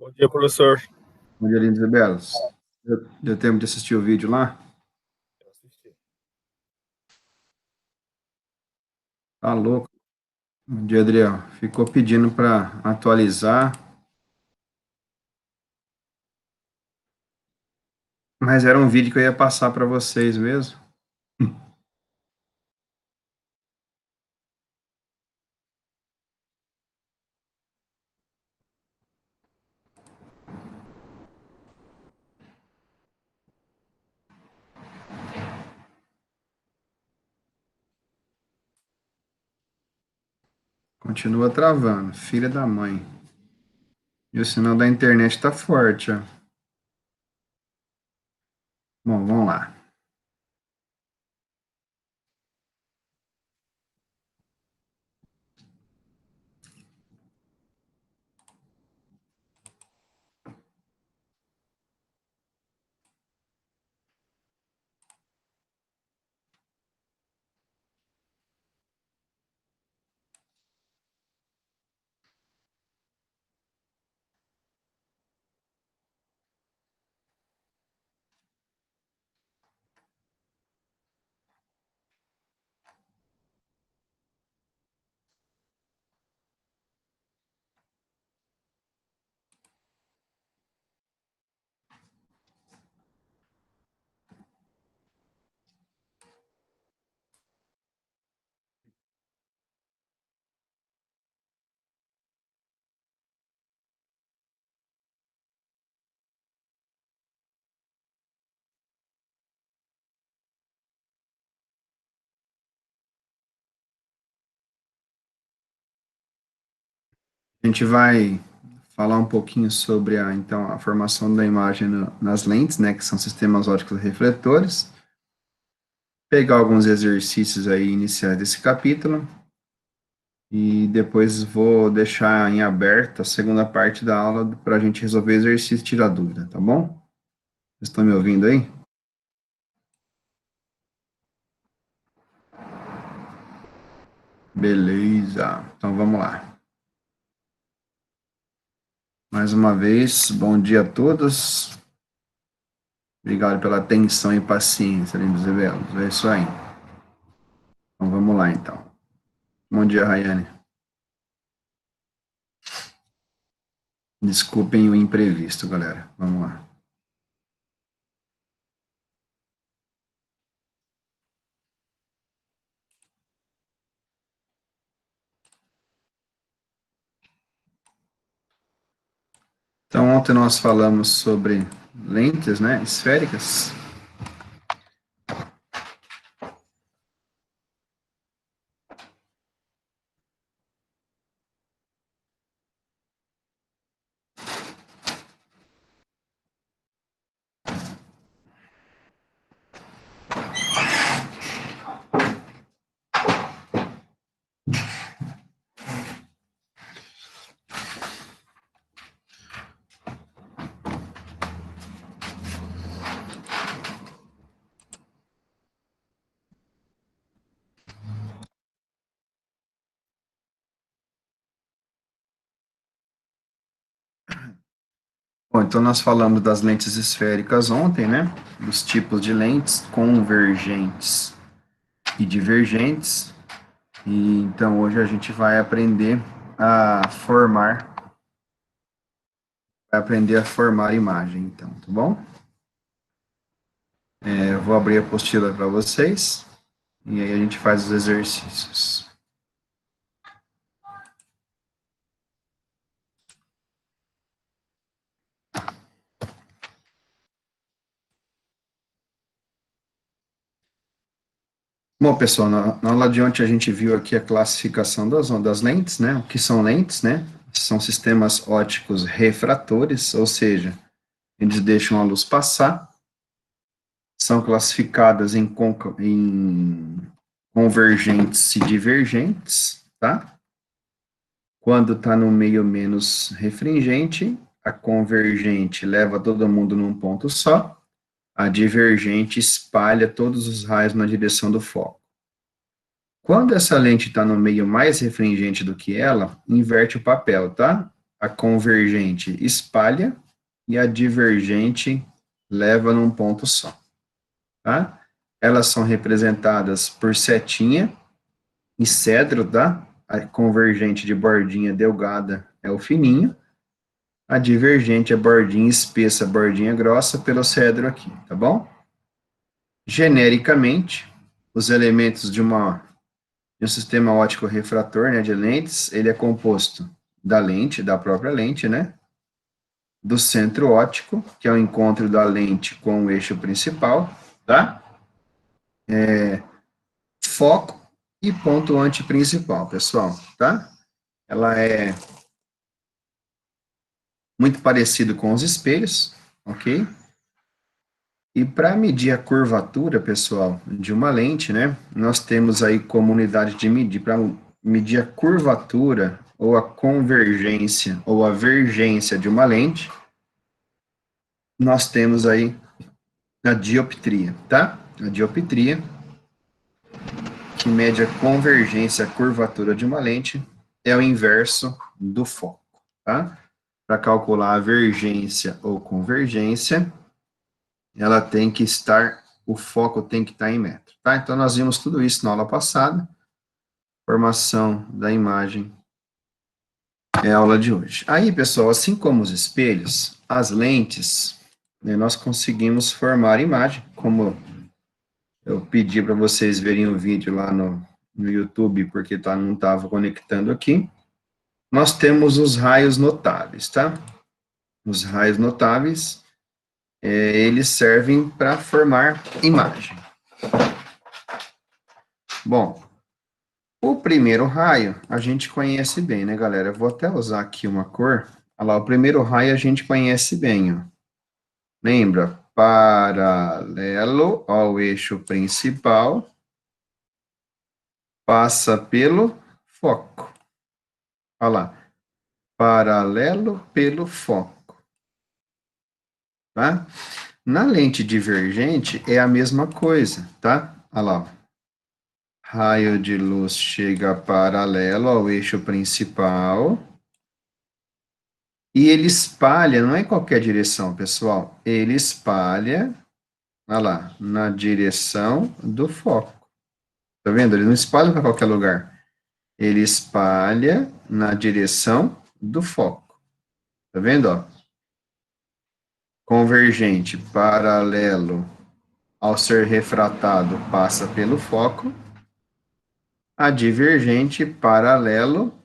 Bom dia, professor. Bom dia, lindos e belos. Deu tempo de assistir o vídeo lá? Eu assisti. Tá louco. Bom dia, Adriel. Ficou pedindo para atualizar, mas era um vídeo que eu ia passar para vocês mesmo. Continua travando, filha da mãe. E o sinal da internet tá forte, ó. Bom, vamos lá. A gente vai falar um pouquinho sobre então, a formação da imagem nas lentes, né, que são sistemas ópticos refletores. Pegar alguns exercícios aí iniciais desse capítulo. E depois vou deixar em aberto a segunda parte da aula para a gente resolver exercício e tirar dúvida, tá bom? Vocês estão me ouvindo aí? Beleza, então vamos lá. Mais uma vez, bom dia a todos. Obrigado pela atenção e paciência, lindos e belos. É isso aí. Então vamos lá, então. Bom dia, Rayane. Desculpem o imprevisto, galera. Vamos lá. Então, ontem nós falamos sobre lentes, né, esféricas. Bom, então nós falamos das lentes esféricas ontem, né? Dos tipos de lentes convergentes e divergentes. E então hoje a gente vai aprender a formar imagem, então, tá bom? Eu vou abrir a apostila para vocês e aí a gente faz os exercícios. Bom, pessoal, na aula de ontem a gente viu aqui a classificação das lentes, né? O que são lentes, né? São sistemas ópticos refratores, ou seja, eles deixam a luz passar. São classificadas em convergentes e divergentes, tá? Quando está no meio menos refringente, a convergente leva todo mundo num ponto só, a divergente espalha todos os raios na direção do foco. Quando essa lente está no meio mais refringente do que ela, inverte o papel, tá? a convergente espalha e a divergente leva num ponto só, tá? Elas são representadas por setinha e cedro, tá? A convergente de bordinha delgada é o fininho, a divergente é bordinha espessa, bordinha grossa pelo cedro aqui, tá bom? Genericamente, os elementos de um sistema óptico refrator, né, de lentes, ele é composto da lente, da própria lente, né, do centro óptico, que é o encontro da lente com o eixo principal, tá? Foco e ponto antiprincipal, pessoal, tá? Ela é muito parecido com os espelhos, ok? E para medir a curvatura, pessoal, de uma lente, né, nós temos aí como unidade de medir, para medir a curvatura ou a convergência ou a vergência de uma lente, nós temos aí a dioptria, tá? A dioptria, que mede a convergência, a curvatura de uma lente, é o inverso do foco, tá? Para calcular a vergência ou convergência, ela tem que estar, o foco tem que estar em metro, tá? Então, nós vimos tudo isso na aula passada, formação da imagem é a aula de hoje. Aí, pessoal, assim como os espelhos, as lentes, né, nós conseguimos formar imagem, como eu pedi para vocês verem o vídeo lá no YouTube, porque não estava conectando aqui. Nós temos os raios notáveis, tá? Os raios notáveis, eles servem para formar imagem. Bom, o primeiro raio a gente conhece bem, né, galera? Eu vou até usar aqui uma cor. Olha lá, o primeiro raio a gente conhece bem, ó. Lembra? Paralelo ao eixo principal, passa pelo foco. Olha lá. Paralelo pelo foco. Tá? Na lente divergente é a mesma coisa, tá? Olha lá. Raio de luz chega paralelo ao eixo principal e ele espalha, não é em qualquer direção, pessoal. Ele espalha, olha lá, na direção do foco. Tá vendo? Ele não espalha para qualquer lugar. Ele espalha na direção do foco. Tá vendo, ó? Convergente, paralelo ao ser refratado, passa pelo foco. A divergente, paralelo,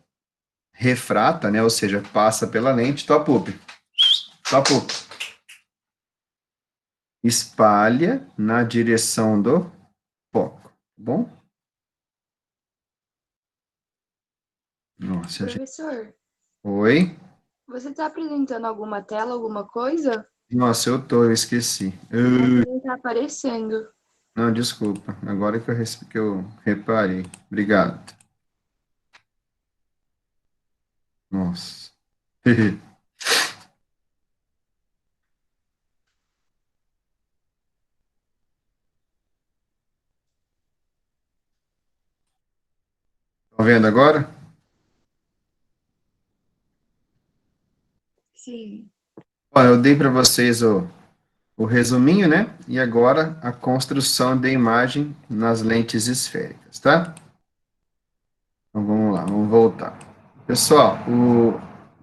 refrata, né? Ou seja, passa pela lente, top up. Top up. Espalha na direção do foco. Tá bom? Nossa, Professor, Oi? você está apresentando alguma tela, alguma coisa? Nossa, eu esqueci. Aqui não está aparecendo. Não, desculpa. Agora que eu reparei. Obrigado. Nossa. Tá vendo agora? Sim. Olha, eu dei para vocês o resuminho, né? E agora a construção da imagem nas lentes esféricas, tá? Então vamos lá, vamos voltar. Pessoal,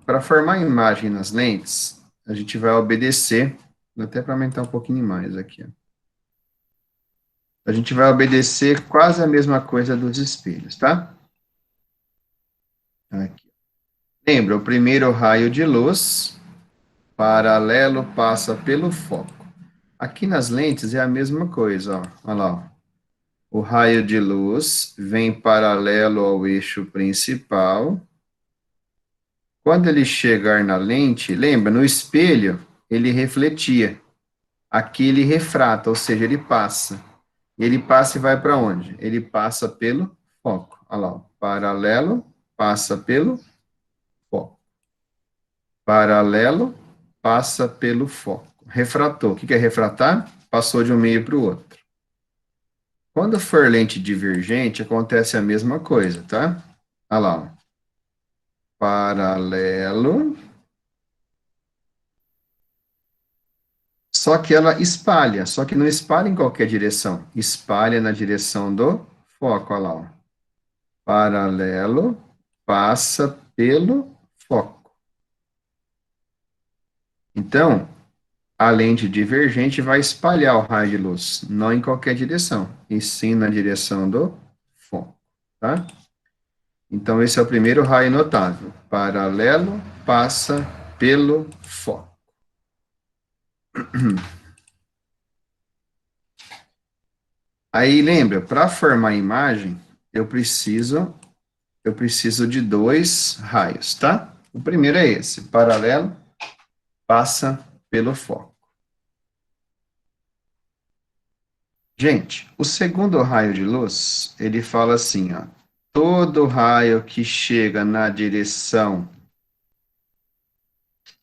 para formar a imagem nas lentes, a gente vai obedecer, até para aumentar um pouquinho mais aqui, ó. A gente vai obedecer quase a mesma coisa dos espelhos, tá? Aqui. Lembra, o primeiro raio de luz paralelo passa pelo foco. Aqui nas lentes é a mesma coisa, ó. Olha lá, ó. O raio de luz vem paralelo ao eixo principal. Quando ele chegar na lente, lembra, no espelho, ele refletia. Aqui ele refrata, ou seja, ele passa. Ele passa e vai para onde? Ele passa pelo foco. Olha lá, ó. Paralelo, passa pelo foco. Paralelo, passa pelo foco. Refratou. O que é refratar? Passou de um meio para o outro. Quando for lente divergente, acontece a mesma coisa, tá? Olha lá, ó. Paralelo, Só que ela espalha, só que não espalha em qualquer direção. Espalha na direção do foco, olha lá, ó. Paralelo, passa pelo foco. Então, além de divergente, vai espalhar o raio de luz, não em qualquer direção, e sim na direção do foco, tá? Então, esse é o primeiro raio notável. Paralelo, passa pelo foco. Aí, lembra, para formar a imagem, eu preciso de dois raios, tá? O primeiro é esse, paralelo, passa pelo foco. Gente, o segundo raio de luz, ele fala assim, ó, todo raio que chega na direção...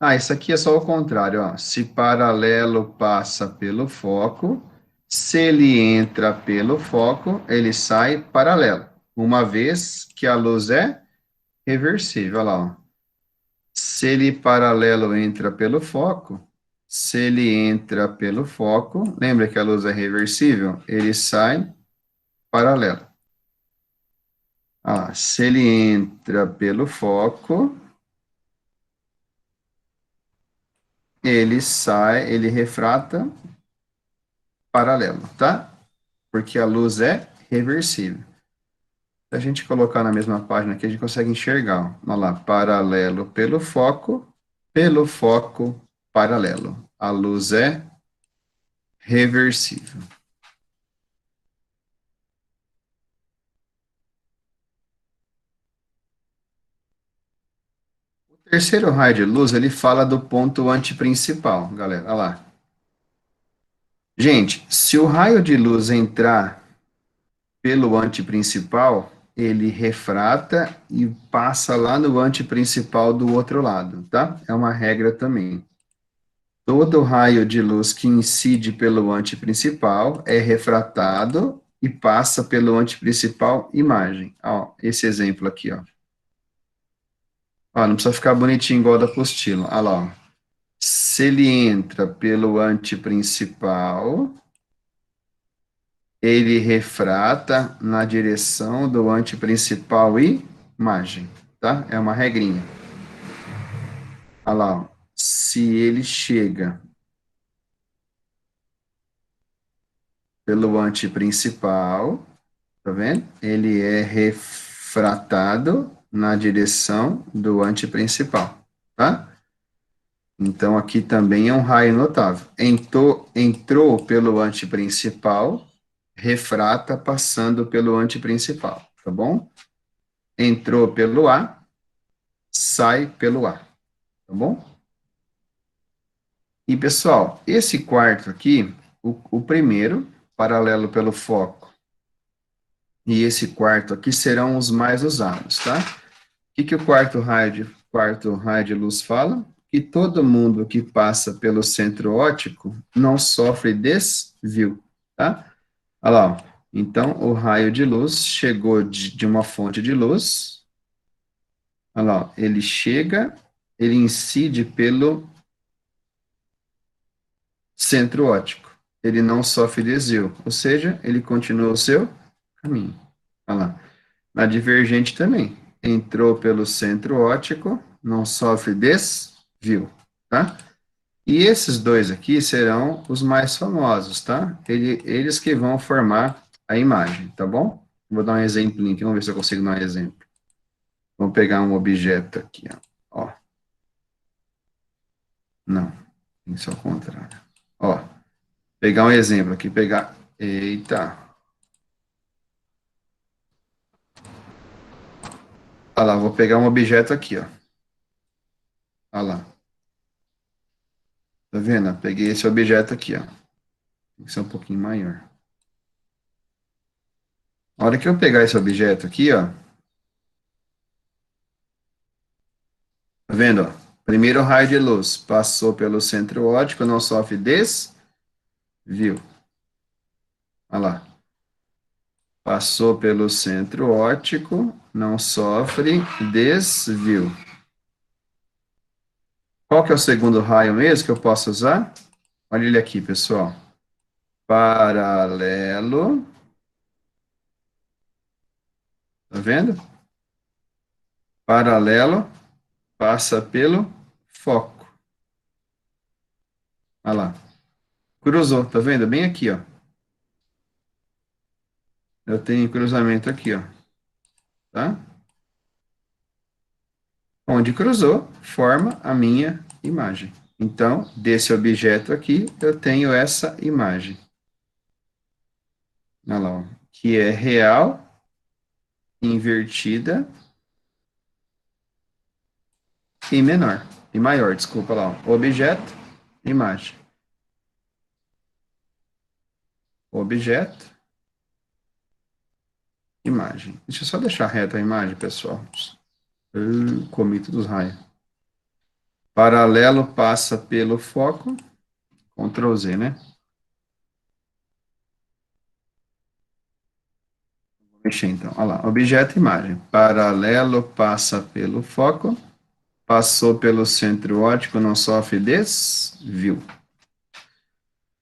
Ah, isso aqui é só o contrário, ó. Se paralelo passa pelo foco, se ele entra pelo foco, ele sai paralelo, uma vez que a luz é reversível, olha lá, ó. Se ele paralelo entra pelo foco, se ele entra pelo foco, lembra que a luz é reversível? Ele sai paralelo. Ah, se ele entra pelo foco, ele sai, ele refrata paralelo, tá? Porque a luz é reversível. Se a gente colocar na mesma página aqui, a gente consegue enxergar. Ó. Olha lá, paralelo pelo foco, paralelo. A luz é reversível. O terceiro raio de luz, ele fala do ponto antiprincipal, galera. Olha lá. Gente, se o raio de luz entrar pelo antiprincipal, ele refrata e passa lá no antiprincipal do outro lado, tá? É uma regra também. Todo raio de luz que incide pelo antiprincipal é refratado e passa pelo antiprincipal imagem. Ó, esse exemplo aqui, ó. Ó, não precisa ficar bonitinho igual da apostila. Olha lá, ó. Se ele entra pelo antiprincipal, ele refrata na direção do antiprincipal imagem, tá? É uma regrinha. Olha lá, ó. Se ele chega pelo antiprincipal, tá vendo? Ele é refratado na direção do antiprincipal, tá? Então, aqui também é um raio notável. Entrou pelo antiprincipal, refrata passando pelo antiprincipal, tá bom? Entrou pelo A, sai pelo A, tá bom? E, pessoal, esse quarto aqui, o primeiro, paralelo pelo foco, e esse quarto aqui serão os mais usados, tá? O que o quarto raio de luz fala? Que todo mundo que passa pelo centro óptico não sofre desvio, tá? Olha lá, ó. Então, o raio de luz chegou de uma fonte de luz, olha lá, ó. Ele chega, ele incide pelo centro óptico, ele não sofre desvio, ou seja, ele continua o seu caminho, olha lá. Na divergente também, entrou pelo centro óptico, não sofre desvio, tá? E esses dois aqui serão os mais famosos, tá? Eles que vão formar a imagem, tá bom? Vou dar um exemplinho aqui, vamos ver se eu consigo dar um exemplo. Vamos pegar um objeto aqui, ó. Não, isso é o contrário. Ó, pegar um exemplo aqui, pegar... Eita. Olha lá, vou pegar um objeto aqui, ó. Olha lá. Tá vendo? Peguei esse objeto aqui, ó. Tem que ser um pouquinho maior. A hora que eu pegar esse objeto aqui, ó. Tá vendo, ó? Primeiro raio de luz passou pelo centro óptico, não sofre desvio. Olha lá. Passou pelo centro óptico, não sofre desvio. Qual que é o segundo raio mesmo que eu posso usar? Olha ele aqui, pessoal. Paralelo. Tá vendo? Paralelo passa pelo foco. Olha lá. Cruzou, tá vendo? Bem aqui, ó. Eu tenho cruzamento aqui, ó. Tá? Onde cruzou, forma a minha imagem. Então, desse objeto aqui, eu tenho essa imagem. Olha lá, ó, que é real, invertida e menor. E maior, desculpa lá. Ó. Objeto, imagem. Objeto, imagem. Deixa eu só deixar reta a imagem, pessoal. Comi todos os raios. Paralelo passa pelo foco. Ctrl Z, né? Vou mexer então. Olha lá. Objeto, imagem. Paralelo passa pelo foco. Passou pelo centro óptico, não sofre desvio.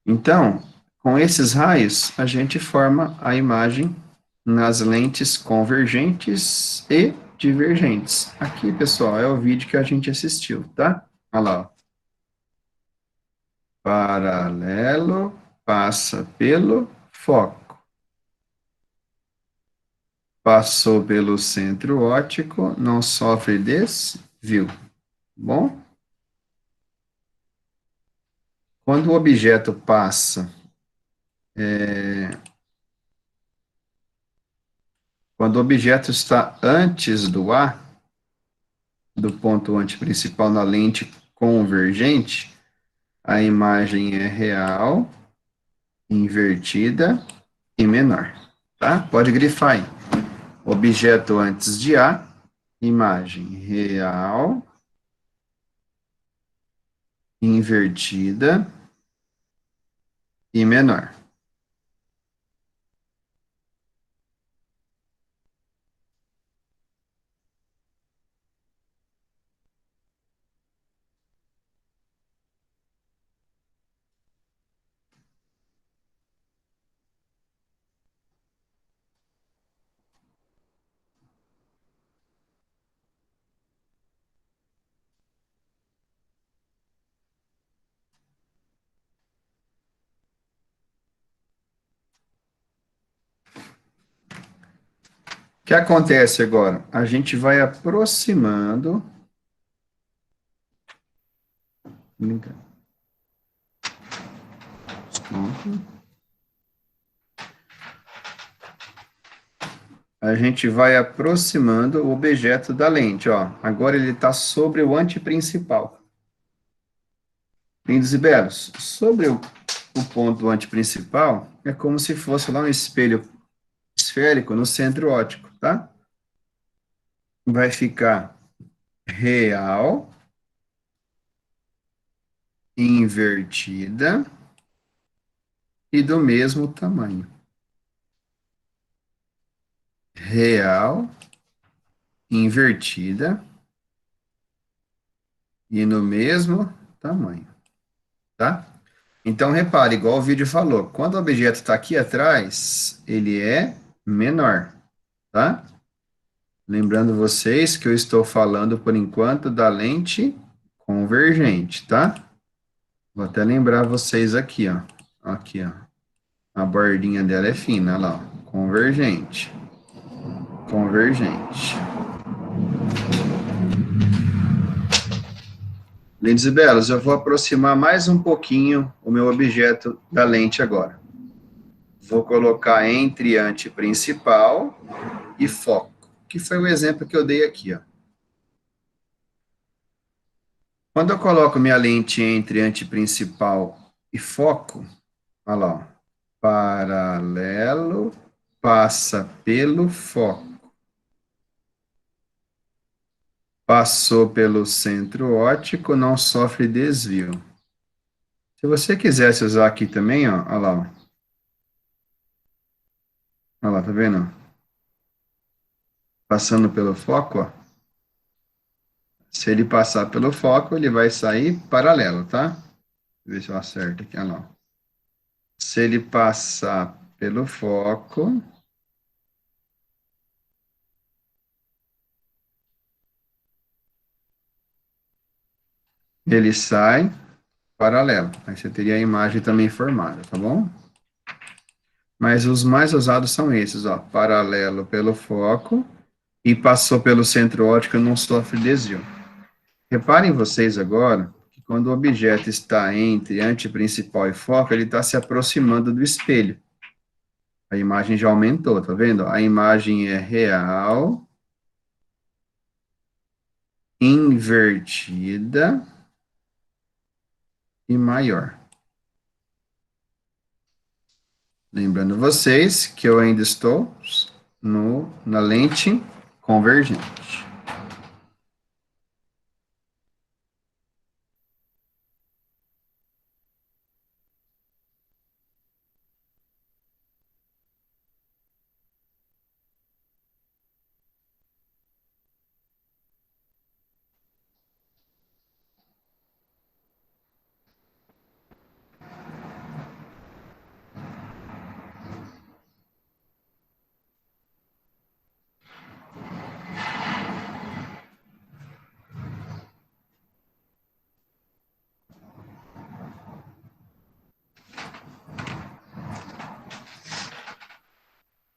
Então, com esses raios, a gente forma a imagem nas lentes convergentes e divergentes. Aqui, pessoal, é o vídeo que a gente assistiu, tá? Olha lá. Ó. Paralelo passa pelo foco. Passou pelo centro óptico, não sofre desvio. Bom? Quando o objeto passa, quando o objeto está antes do A, do ponto antiprincipal na lente convergente, a imagem é real, invertida e menor. Tá? Pode grifar aí. Objeto antes de A, imagem real, invertida e menor. O que acontece agora? A gente vai aproximando. A gente vai aproximando o objeto da lente, ó. Agora ele está sobre o antiprincipal. Lindos e belos, sobre o ponto antiprincipal, é como se fosse lá um espelho esférico no centro óptico, tá? Vai ficar real, invertida e do mesmo tamanho. Real, invertida e no mesmo tamanho, tá? Então, repare, igual o vídeo falou, quando o objeto está aqui atrás, ele é menor, tá? Lembrando vocês que eu estou falando, por enquanto, da lente convergente, tá? Vou até lembrar vocês aqui, ó. Aqui, ó. A bordinha dela é fina, olha lá, ó. Convergente. Convergente. Lindos e belos, eu vou aproximar mais um pouquinho o meu objeto da lente agora. Vou colocar entre antiprincipal e foco, que foi o exemplo que eu dei aqui, ó. Quando eu coloco minha lente entre antiprincipal e foco, olha lá, ó, paralelo passa pelo foco. Passou pelo centro óptico, não sofre desvio. Se você quisesse usar aqui também, ó, olha lá, ó. Olha lá, tá vendo? Passando pelo foco, ó. Se ele passar pelo foco, ele vai sair paralelo, tá? ver se eu acerto aqui, olha lá. Se ele passar pelo foco, ele sai paralelo. Aí você teria a imagem também formada, tá bom? Mas os mais usados são esses, ó, paralelo pelo foco e passou pelo centro óptico e não sofre desvio. Reparem vocês agora que quando o objeto está entre anteprincipal e foco, ele está se aproximando do espelho. A imagem já aumentou, tá vendo? A imagem é real, invertida e maior. Lembrando vocês que eu ainda estou na lente convergente.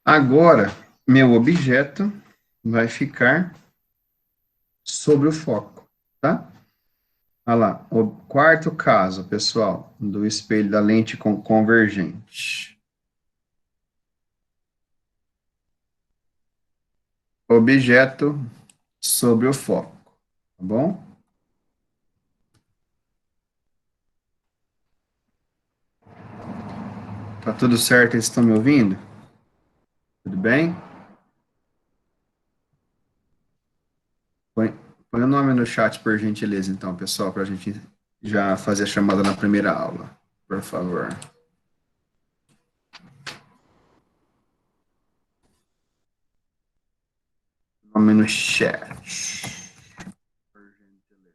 Agora, meu objeto vai ficar sobre o foco, tá? Olha lá, o quarto caso, pessoal, do espelho da lente convergente. Objeto sobre o foco, tá bom? Tá tudo certo? Eles estão me ouvindo? Tudo bem? Põe, põe o nome no chat, por gentileza, então, pessoal, para a gente já fazer a chamada na primeira aula, por favor. Nome no chat. Por gentileza.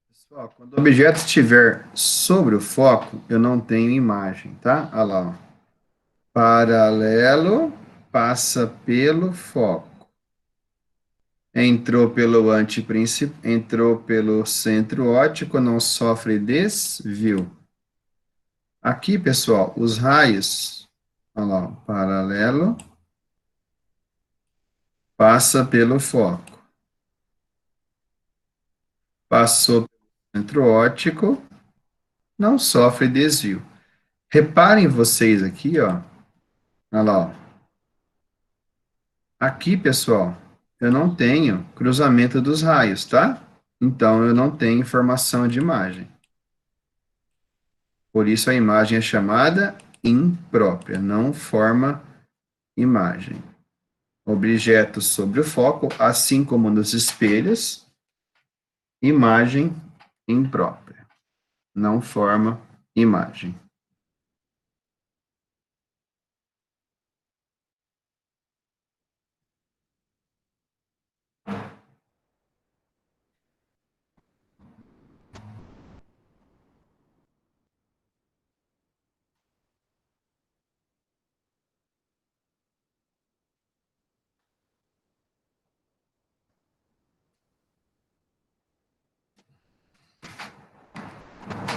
Pessoal, quando o objeto estiver sobre o foco, eu não tenho imagem, tá? Olha lá, ó. Paralelo, passa pelo foco. Entrou pelo anteprincipal, entrou pelo centro óptico, não sofre desvio. Aqui, pessoal, os raios, olha lá, ó, paralelo, passa pelo foco. Passou pelo centro óptico, não sofre desvio. Reparem vocês aqui, ó. Olha lá, ó. Aqui, pessoal, eu não tenho cruzamento dos raios, tá? Então, eu não tenho informação de imagem. Por isso, a imagem é chamada imprópria, não forma imagem. Objetos sobre o foco, assim como nos espelhos, imagem imprópria, não forma imagem.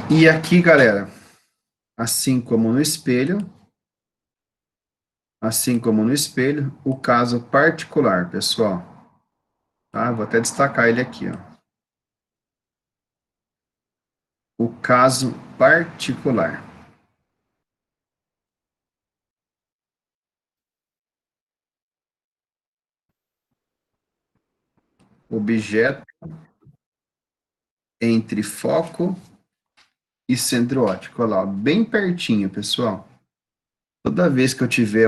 E aqui, galera, assim como no espelho, o caso particular, pessoal. Tá? Vou até destacar ele aqui, ó. O caso particular. Objeto entre foco e centro óptico. Olha lá, bem pertinho, pessoal. Toda vez que eu tiver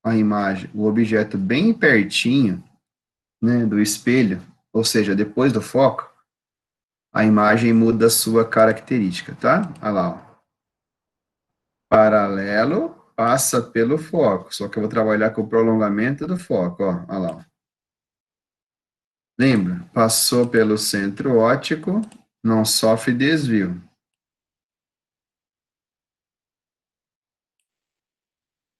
a imagem, o objeto bem pertinho, né, do espelho, ou seja, depois do foco, a imagem muda a sua característica, tá? Olha lá, ó. Paralelo passa pelo foco, só que eu vou trabalhar com o prolongamento do foco, ó, olha lá. Ó. Lembra? Passou pelo centro óptico, não sofre desvio.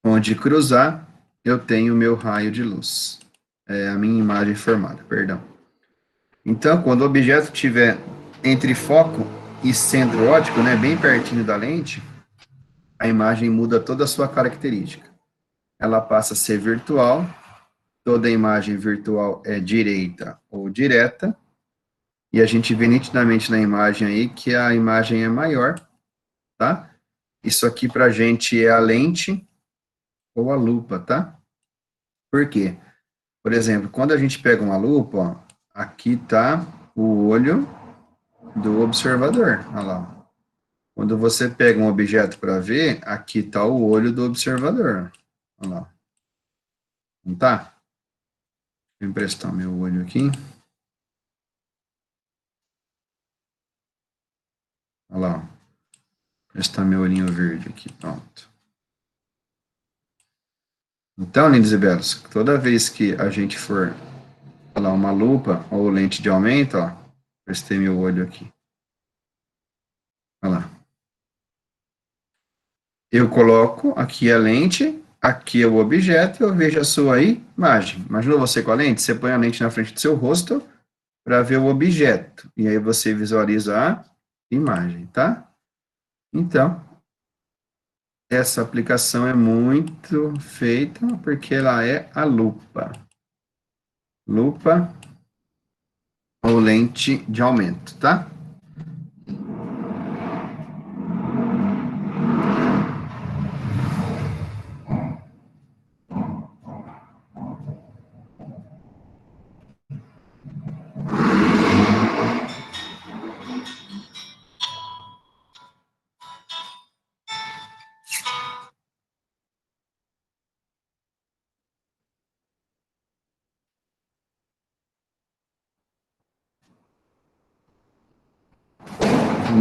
Onde cruzar, eu tenho o meu raio de luz. É a minha imagem formada, perdão. Então, quando o objeto estiver entre foco e centro óptico, né, bem pertinho da lente, a imagem muda toda a sua característica. Ela passa a ser virtual, toda imagem virtual é direita ou direta, e a gente vê nitidamente na imagem aí que a imagem é maior, tá? Isso aqui pra gente é a lente ou a lupa, tá? Por quê? Por exemplo, quando a gente pega uma lupa, ó, aqui tá o olho do observador, olha lá. Quando você pega um objeto para ver, aqui tá o olho do observador, olha lá. Não tá? Vou emprestar meu olho aqui. Olha lá, ó. Prestar meu olhinho verde aqui, pronto. Então, lindos e belos, toda vez que a gente for falar uma lupa ou lente de aumento, ó, prestei meu olho aqui. Olha lá. Eu coloco aqui a lente, aqui é o objeto, eu vejo a sua imagem. Imagina você com a lente, você põe a lente na frente do seu rosto para ver o objeto, e aí você visualiza a imagem, tá? Então, essa aplicação é muito feita porque ela é a lupa. Lupa ou lente de aumento, tá?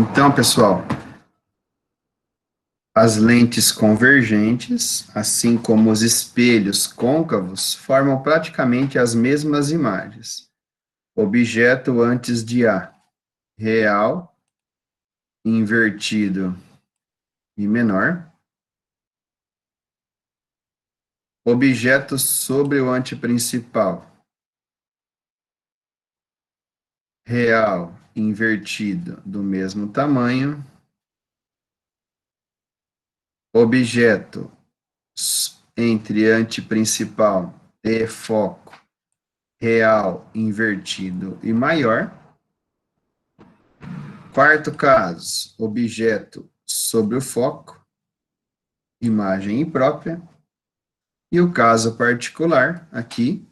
Então, pessoal, as lentes convergentes, assim como os espelhos côncavos, formam praticamente as mesmas imagens. Objeto antes de A, real, invertido e menor. Objeto sobre o anteprincipal, real, invertido, do mesmo tamanho. Objeto entre anteprincipal e foco, real, invertido e maior. Quarto caso, objeto sobre o foco, imagem imprópria. E o caso particular, aqui,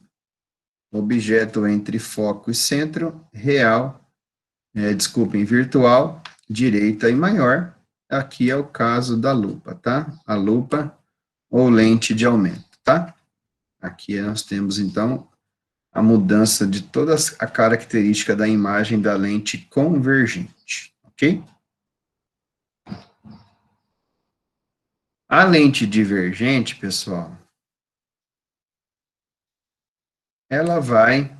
objeto entre foco e centro, real, virtual, direita e maior. Aqui é o caso da lupa, tá? A lupa ou lente de aumento, tá? Aqui nós temos, então, a mudança de toda a característica da imagem da lente convergente, ok? A lente divergente, pessoal, ela vai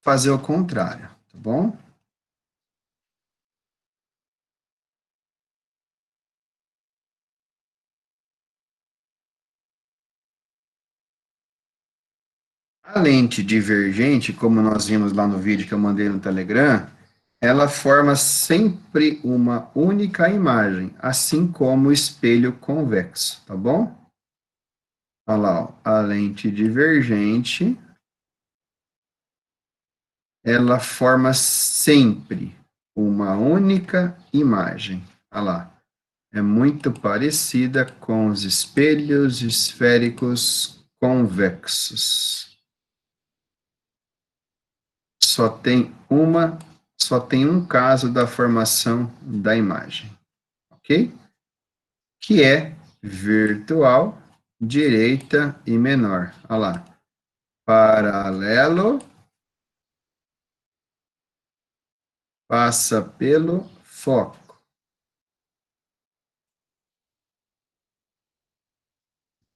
fazer o contrário, tá bom? A lente divergente, como nós vimos lá no vídeo que eu mandei no Telegram, ela forma sempre uma única imagem, assim como o espelho convexo, tá bom? Olha lá, ó, a lente divergente, ela forma sempre uma única imagem. Olha lá, é muito parecida com os espelhos esféricos convexos. Só tem um caso da formação da imagem, ok? Que é virtual direita e menor. Olha lá. Paralelo, passa pelo foco.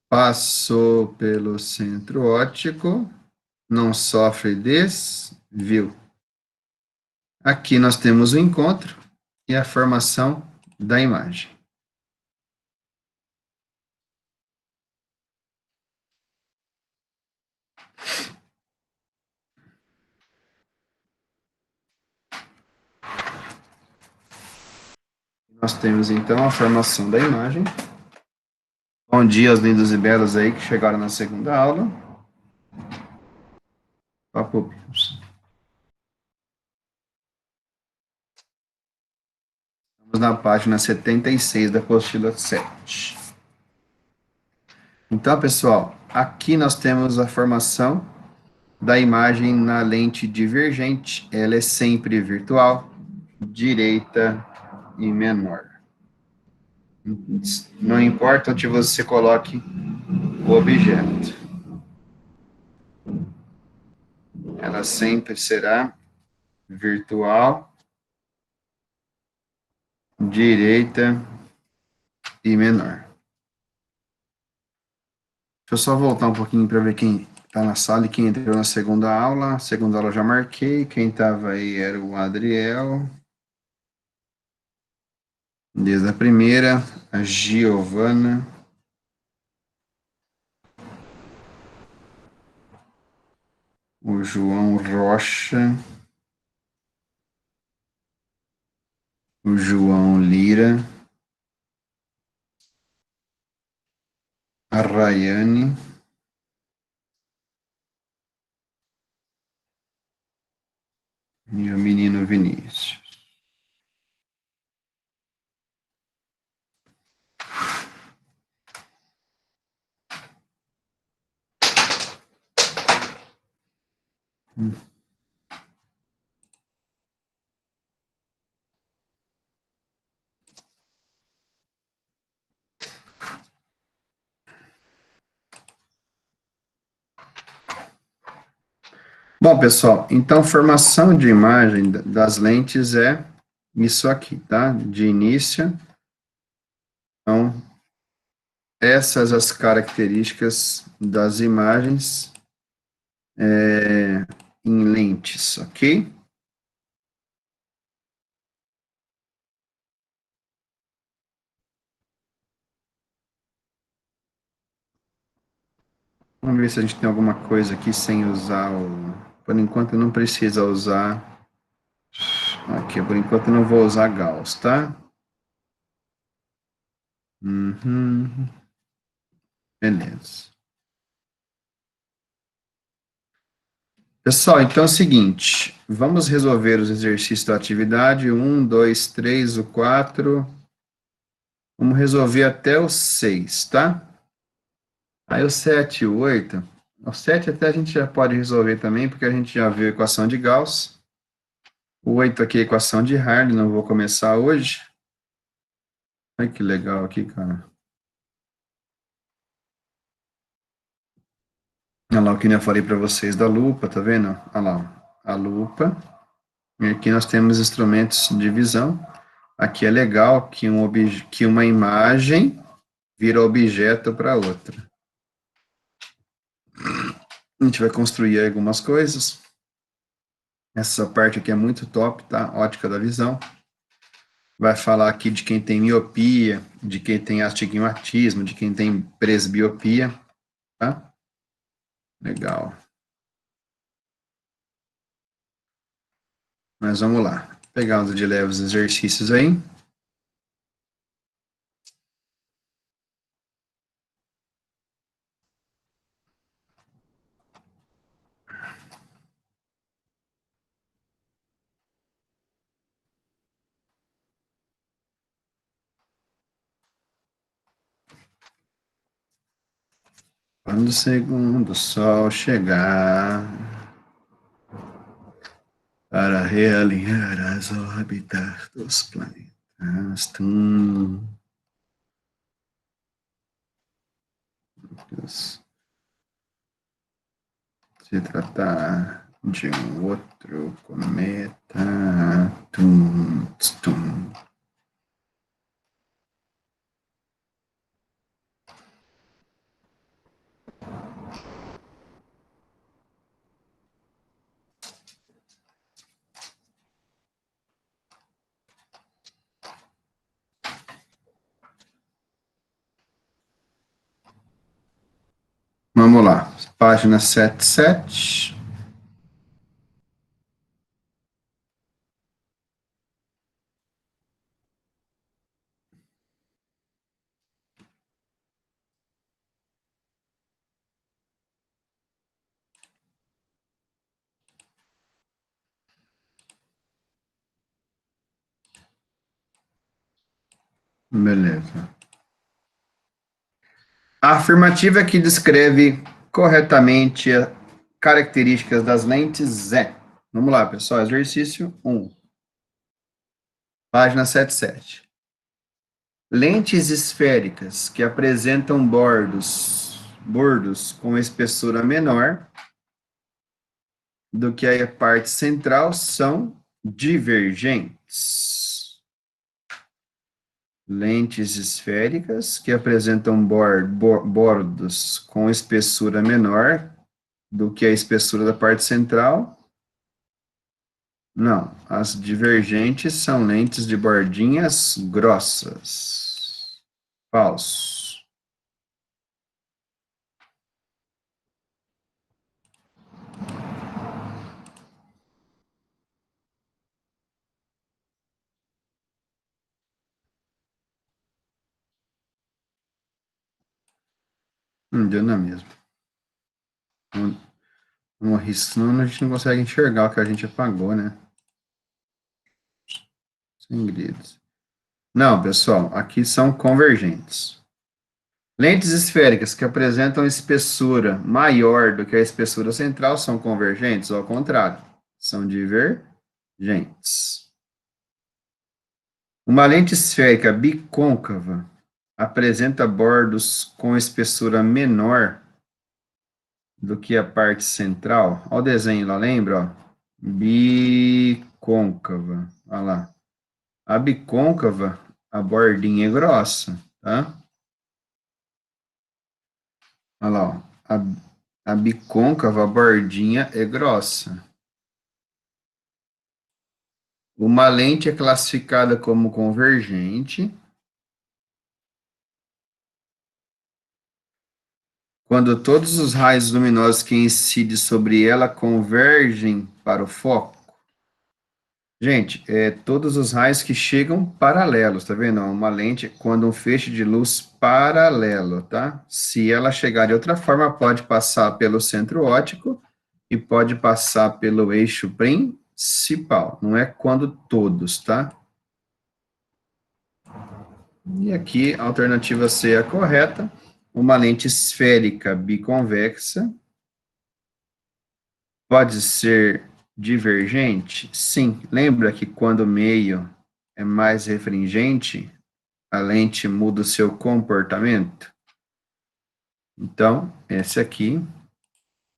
Passou pelo centro óptico, não sofre desvio. Aqui nós temos o encontro e a formação da imagem. Nós temos então a formação da imagem. Bom dia aos lindos e belos aí que chegaram na segunda aula. Papo. Estamos na página 76 da apostila 7. Então, pessoal, aqui nós temos a formação da imagem na lente divergente. Ela é sempre virtual, direita e menor. Não importa onde você coloque o objeto. Ela sempre será virtual, direita e menor. Deixa eu só voltar um pouquinho para ver quem está na sala e quem entrou na segunda aula. A segunda aula eu já marquei. Quem estava aí era o Adriel. Desde a primeira, a Giovana. O João Rocha. O João Lira. A Rayane. E o menino Vinícius. Bom, pessoal, então formação de imagem das lentes é isso aqui, tá? De início. Então, essas as características das imagens em lentes, ok? Vamos ver se a gente tem alguma coisa aqui sem usar o... Por enquanto não precisa usar... Aqui, por enquanto não vou usar Gauss, tá? Uhum. Beleza. Pessoal, então é o seguinte, vamos resolver os exercícios da atividade 1, 2, 3, o 4. Vamos resolver até o 6, tá? Aí o 7 e o 8, o 7 até a gente já pode resolver também, porque a gente já viu a equação de Gauss. O 8 aqui é a equação de Hardy, não vou começar hoje. Olha que legal aqui, cara. Olha lá o que eu falei para vocês da lupa, tá vendo? Olha lá, a lupa. E aqui nós temos instrumentos de visão. Aqui é legal que, que uma imagem vira objeto para outra. A gente vai construir algumas coisas. Essa parte aqui é muito top, tá? Ótica da visão. Vai falar aqui de quem tem miopia, de quem tem astigmatismo, de quem tem presbiopia, tá? Legal. Mas vamos lá. Vou pegar uns de leves exercícios aí. Quando o segundo sol chegar para realinhar as órbitas dos planetas. Se tratar de um outro cometa. Tum, tum. Vamos lá, página 77. Beleza. A afirmativa que descreve corretamente as características das lentes é. Vamos lá, pessoal, exercício 1. Página 77. Lentes esféricas que apresentam bordos com espessura menor do que a parte central são divergentes. Lentes esféricas que apresentam bordos com espessura menor do que a espessura da parte central. Não, as divergentes são lentes de bordinhas grossas. Falso. Deu na mesma. Vamos risco, senão a gente não consegue enxergar o que a gente apagou, né? Sem gridos. Não, pessoal, aqui são convergentes. Lentes esféricas que apresentam espessura maior do que a espessura central são convergentes, ou ao contrário, são divergentes. Uma lente esférica bicôncava apresenta bordos com espessura menor do que a parte central. Olha o desenho lá, lembra? Ó? Bicôncava. Olha lá. A bicôncava, a bordinha é grossa, tá? Olha lá, ó. A bicôncava, a bordinha é grossa. Uma lente é classificada como convergente quando todos os raios luminosos que incidem sobre ela convergem para o foco. Gente, todos os raios que chegam paralelos, tá vendo? Uma lente, quando um feixe de luz paralelo, tá? Se ela chegar de outra forma, pode passar pelo centro óptico e pode passar pelo eixo principal. Não é quando todos, tá? E aqui, a alternativa C é a correta. Uma lente esférica biconvexa pode ser divergente? Sim. Lembra que quando o meio é mais refringente, a lente muda o seu comportamento? Então, esse aqui,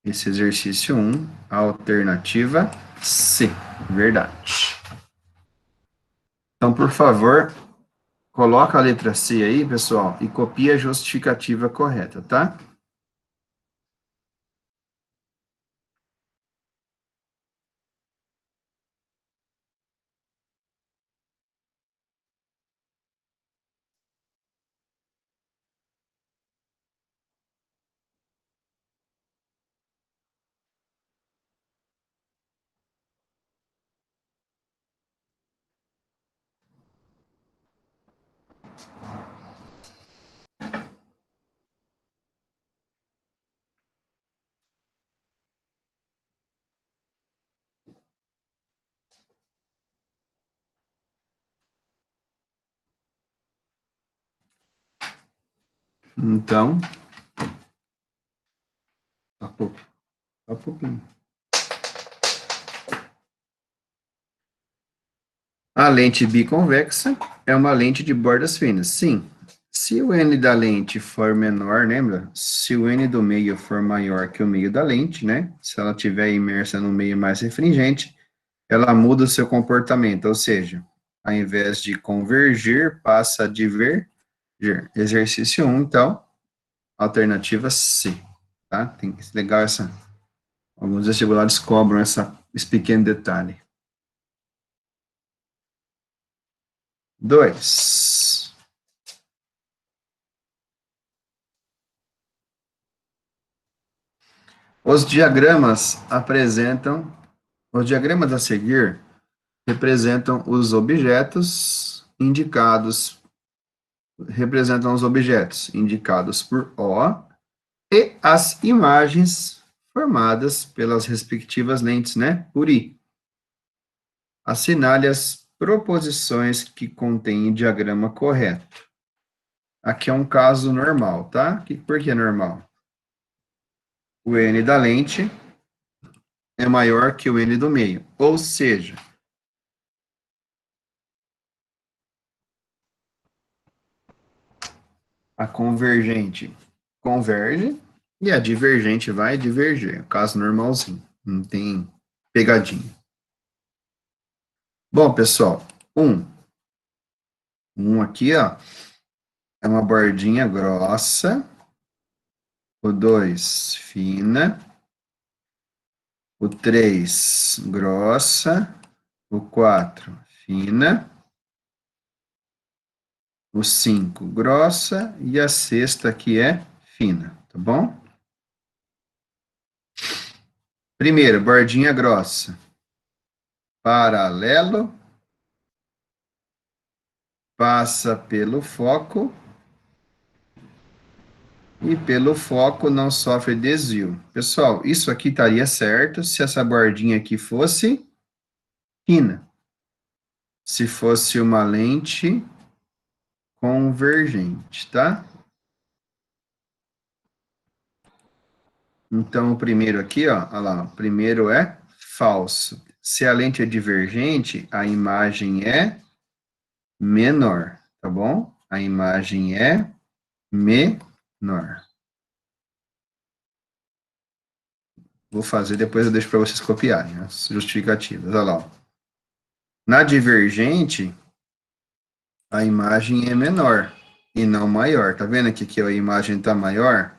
esse exercício 1, a alternativa C. Verdade. Então, por favor, coloca a letra C aí, pessoal, e copia a justificativa correta, tá? Então, tá pouquinho. A lente biconvexa é uma lente de bordas finas. Sim. Se o N da lente for menor, lembra? Se o N do meio for maior que o meio da lente, né? Se ela estiver imersa no meio mais refringente, ela muda o seu comportamento, ou seja, ao invés de convergir, passa a divergir. Exercício 1, então, alternativa C, tá? Tem que ser legal essa. Alguns vestibulares cobram esse pequeno detalhe. 2. Os diagramas a seguir representam os objetos indicados por O e as imagens formadas pelas respectivas lentes, né, por I. Assinale as proposições que contêm o diagrama correto. Aqui é um caso normal, tá? Por que normal? O N da lente é maior que o N do meio, ou seja, a convergente converge e a divergente vai divergir. Caso normalzinho, não tem pegadinha. Bom, pessoal, aqui, ó, é uma bordinha grossa, o 2, fina, o 3, grossa, o 4, fina, o 5, grossa, e a sexta aqui é fina, tá bom? Primeiro, bordinha grossa, paralelo, passa pelo foco, e pelo foco não sofre desvio. Pessoal, isso aqui estaria certo se essa bordinha aqui fosse fina. Se fosse uma lente convergente, tá? Então, o primeiro aqui, ó, olha lá, o primeiro é falso. Se a lente é divergente, a imagem é menor, tá bom? A imagem é menor. Vou fazer, depois eu deixo para vocês copiarem as justificativas. Olha lá, ó. Na divergente, a imagem é menor e não maior. Tá vendo aqui que a imagem está maior?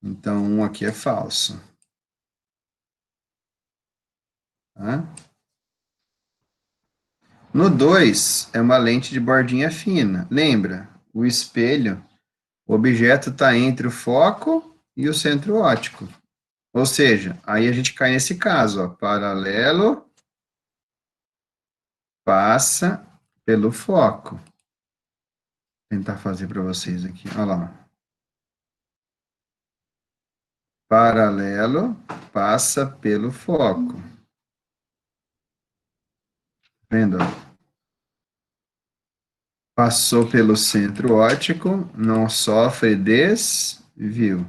Então, aqui é falso. Tá? No 2, é uma lente de bordinha fina. Lembra? O espelho, o objeto está entre o foco e o centro óptico. Ou seja, aí a gente cai nesse caso, ó, paralelo, passa pelo foco. Vou tentar fazer para vocês aqui. Olha lá. Paralelo, passa pelo foco. Vendo? Passou pelo centro óptico, não sofre desvio.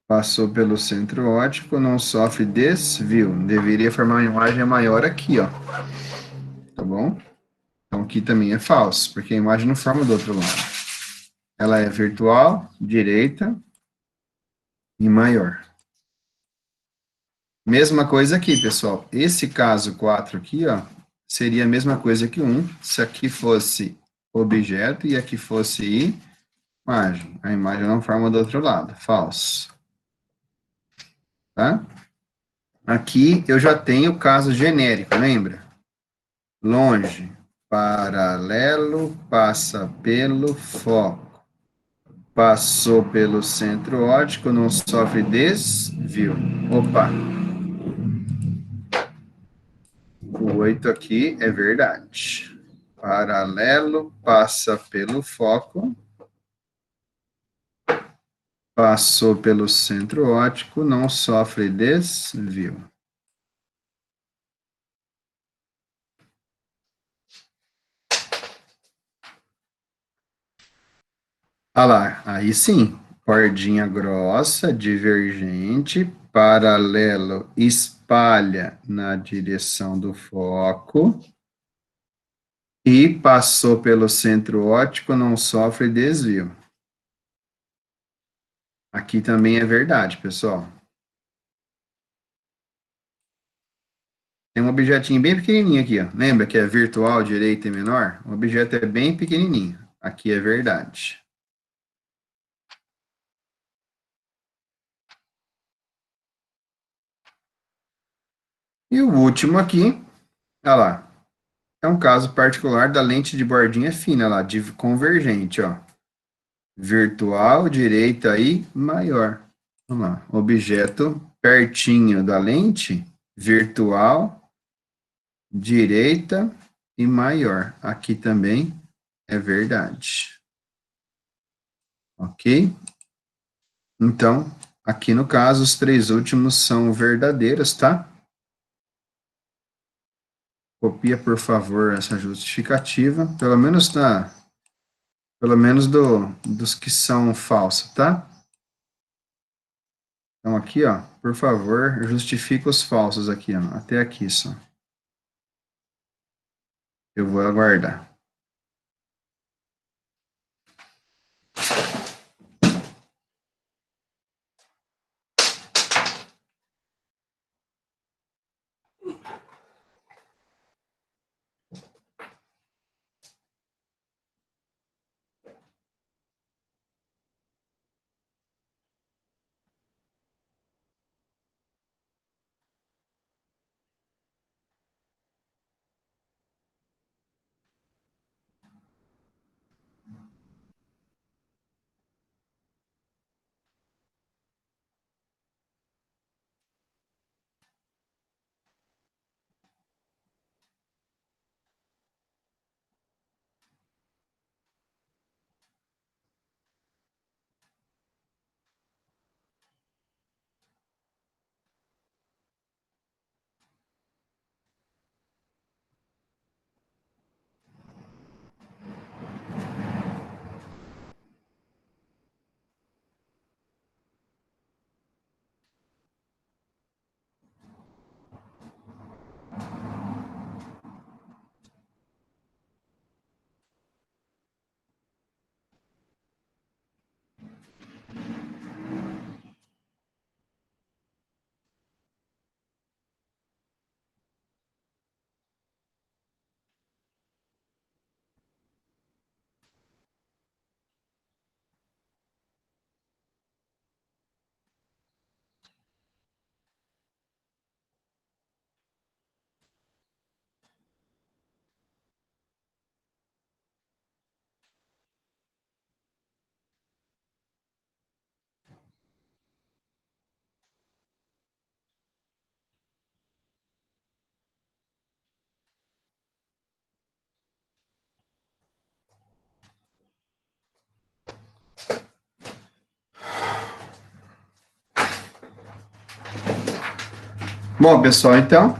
Passou pelo centro óptico, não sofre desvio. Deveria formar uma imagem maior aqui, ó. Tá bom? Então aqui também é falso, porque a imagem não forma do outro lado. Ela é virtual, direita e maior. Mesma coisa aqui, pessoal. Esse caso 4 aqui, ó, seria a mesma coisa que 1, se aqui fosse objeto e aqui fosse imagem. A imagem não forma do outro lado. Falso. Tá? Aqui eu já tenho o caso genérico, lembra? Longe, paralelo, passa pelo foco. Passou pelo centro óptico, não sofre desvio. Opa! O 8 aqui é verdade. Paralelo, passa pelo foco. Passou pelo centro óptico, não sofre desvio. Olha lá, aí sim, cordinha grossa, divergente, paralelo espalha na direção do foco e passou pelo centro óptico, não sofre desvio. Aqui também é verdade, pessoal. Tem um objetinho bem pequenininho aqui, ó. Lembra que é virtual, direita e menor? O objeto é bem pequenininho. Aqui é verdade. E o último aqui, olha lá. É um caso particular da lente de bordinha fina, lá, de convergente, ó. Virtual, direita e maior. Vamos lá. Objeto pertinho da lente, virtual, direita e maior. Aqui também é verdade. Ok? Então, aqui no caso, os três últimos são verdadeiros, tá? Copia, por favor, essa justificativa, pelo menos dos que são falsos, tá? Então, aqui, ó, por favor, justifica os falsos aqui, ó, até aqui só. Eu vou aguardar. Bom, pessoal, então,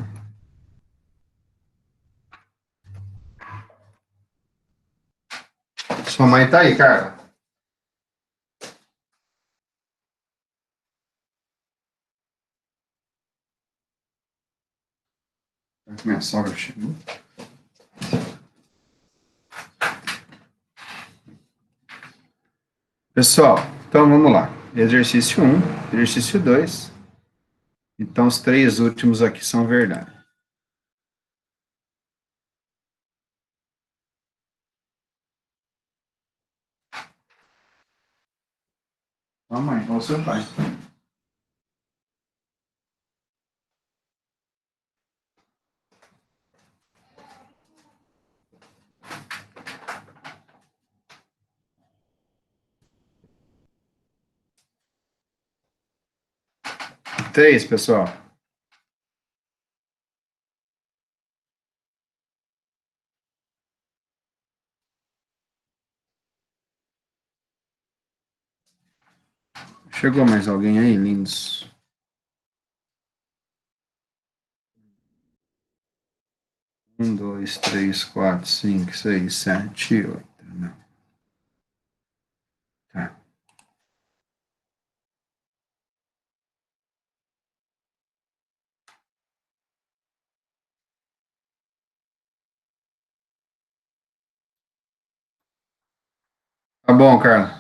sua mãe tá aí, Carla? Minha sogra chegou. Pessoal, então vamos lá. Exercício 1, exercício 2. Então, os três últimos aqui são verdade. Sua mãe, ou seu pai. Três, pessoal. Chegou mais alguém aí, lindos? Um, dois, três, quatro, cinco, seis, sete, oito. Não. Tá. bom, Carla.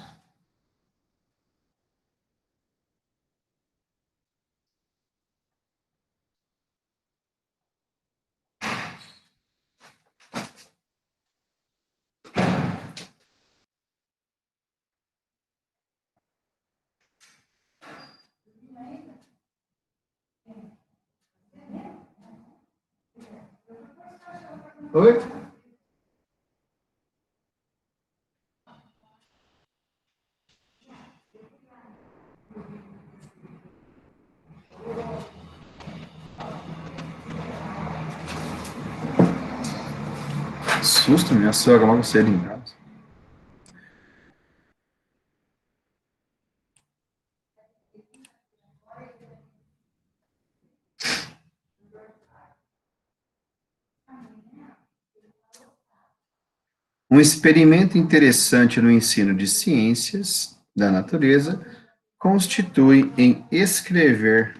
Oi? Susto, minha sogra logo cedo em casa. Um experimento interessante no ensino de ciências da natureza constitui em escrever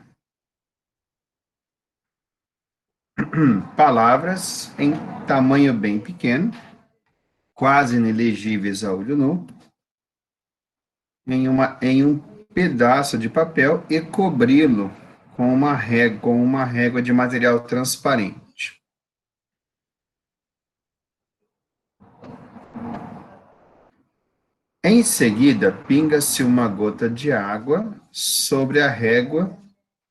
palavras em tamanho bem pequeno, quase inelegíveis a olho nu, em um pedaço de papel e cobri-lo com uma régua de material transparente. Em seguida, pinga-se uma gota de água sobre a régua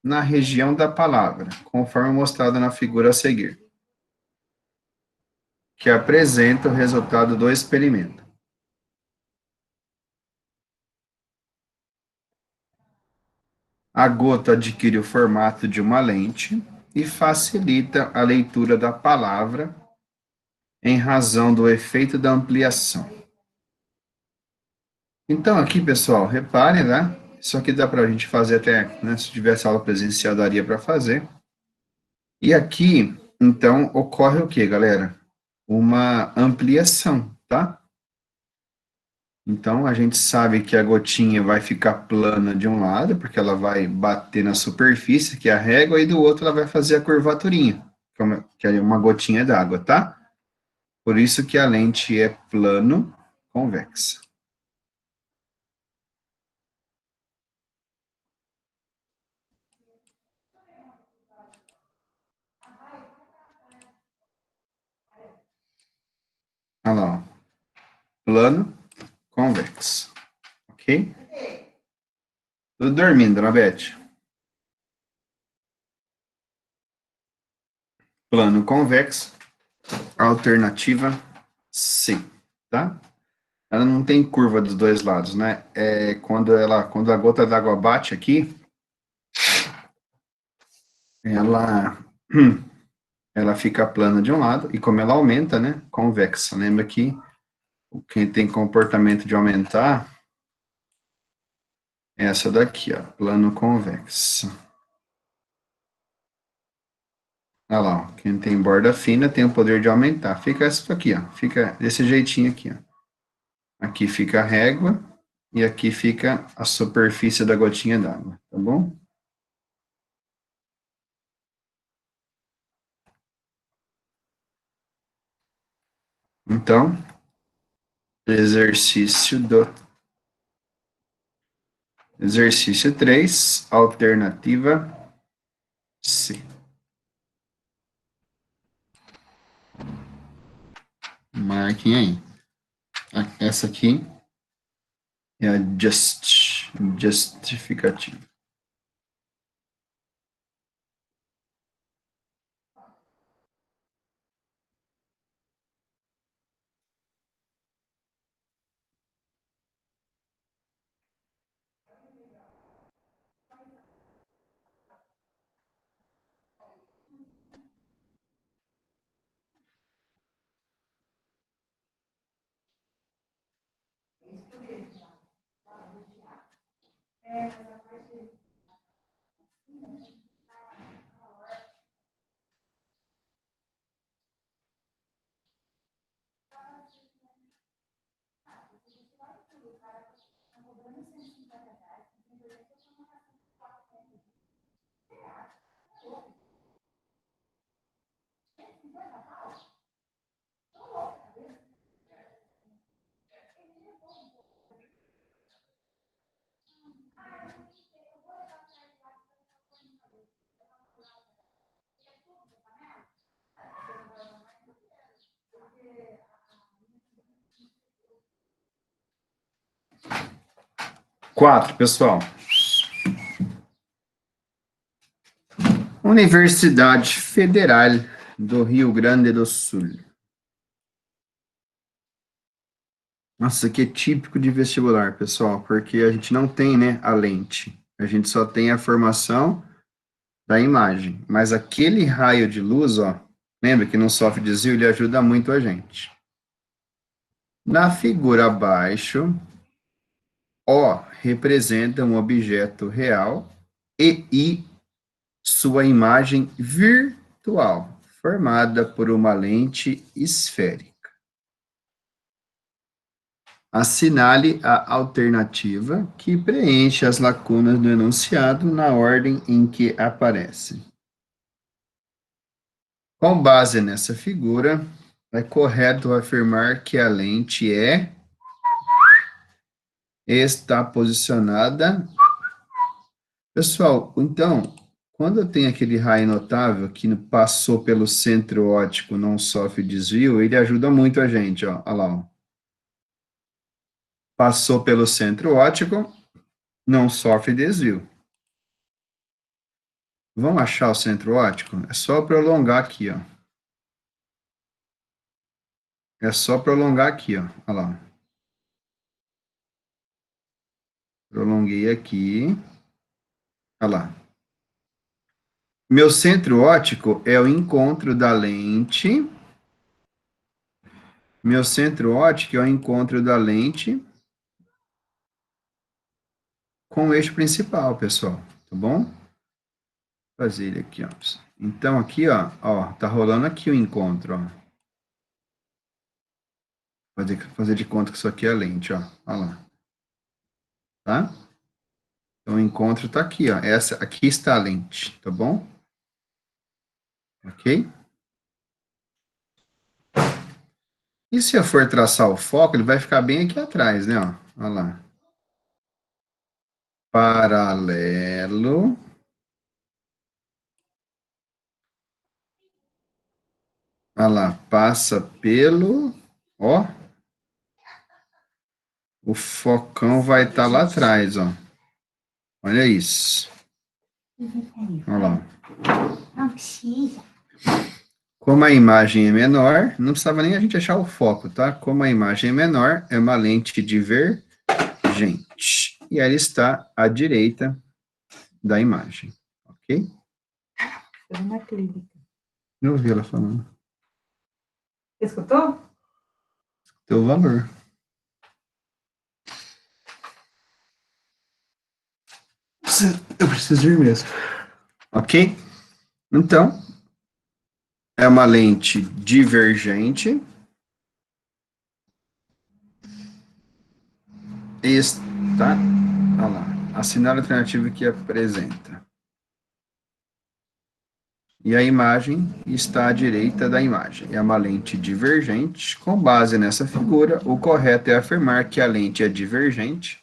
na região da palavra, conforme mostrado na figura a seguir, que apresenta o resultado do experimento. A gota adquire o formato de uma lente e facilita a leitura da palavra em razão do efeito da ampliação. Então, aqui, pessoal, reparem, né? Isso aqui dá para a gente fazer até, né? Se tivesse aula presencial, daria para fazer. E aqui, então, ocorre o que, galera? Uma ampliação, tá? Então, a gente sabe que a gotinha vai ficar plana de um lado, porque ela vai bater na superfície, que é a régua, e do outro ela vai fazer a curvaturinha, que é uma gotinha d'água, tá? Por isso que a lente é plano convexa. Olha lá, ó. Plano convexo, ok? Tudo dormindo, dona Beth? Plano convexo, alternativa C, tá? Ela não tem curva dos dois lados, né? Quando a gota d'água bate aqui, ela, ela fica plana de um lado, e como ela aumenta, né? Convexa. Lembra que quem tem comportamento de aumentar é essa daqui, ó, plano convexo. Olha lá, ó, quem tem borda fina tem o poder de aumentar. Fica isso aqui, ó, fica desse jeitinho aqui, ó. Aqui fica a régua e aqui fica a superfície da gotinha d'água, tá bom? Então, exercício 3, alternativa C. Marquem aí. Essa aqui é a justificativa. 4, pessoal. Universidade Federal do Rio Grande do Sul. Nossa, isso aqui é típico de vestibular, pessoal, porque a gente não tem, né, a lente. A gente só tem a formação da imagem. Mas aquele raio de luz, ó, lembra que não sofre desvio, ele ajuda muito a gente. Na figura abaixo, O representa um objeto real e I sua imagem virtual, formada por uma lente esférica. Assinale a alternativa que preenche as lacunas do enunciado na ordem em que aparece. Com base nessa figura, é correto afirmar que a lente está posicionada. Pessoal, então, quando eu tenho aquele raio notável que passou pelo centro óptico, não sofre desvio, ele ajuda muito a gente, ó. Olha lá, ó. Passou pelo centro óptico, não sofre desvio. Vamos achar o centro óptico? É só prolongar aqui, ó. É só prolongar aqui, ó. Olha lá. Prolonguei aqui. Olha lá. Meu centro óptico é o encontro da lente. Meu centro óptico é o encontro da lente com o eixo principal, pessoal. Tá bom? Vou fazer ele aqui, ó. Então, aqui, ó, tá rolando aqui o encontro, ó. Fazer de conta que isso aqui é a lente, ó. Olha lá. Tá? Então, o encontro tá aqui, ó. Aqui está a lente, tá bom? Ok? E se eu for traçar o foco, ele vai ficar bem aqui atrás, né, ó. Olha lá. Paralelo. Olha lá, passa pelo, ó. O focão vai estar lá atrás, ó. Olha isso. Olha lá. Como a imagem é menor, não precisava nem a gente achar o foco, tá? Como a imagem é menor, é uma lente divergente. E ela está à direita da imagem, ok? Uma clínica. Não ouvi ela falando. Você escutou? Teu valor. Eu preciso ir mesmo. Ok? Então, é uma lente divergente. Está, olha lá, assinale a alternativa que apresenta. E a imagem está à direita da imagem. É uma lente divergente. Com base nessa figura, o correto é afirmar que a lente é divergente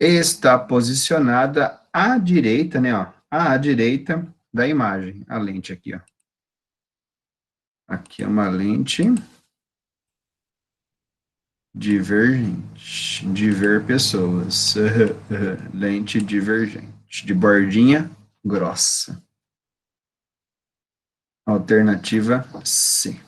e está posicionada à direita, né, ó, à direita da imagem. A lente aqui, ó. Aqui é uma lente divergente, de ver pessoas. Lente divergente, de bordinha grossa. Alternativa C.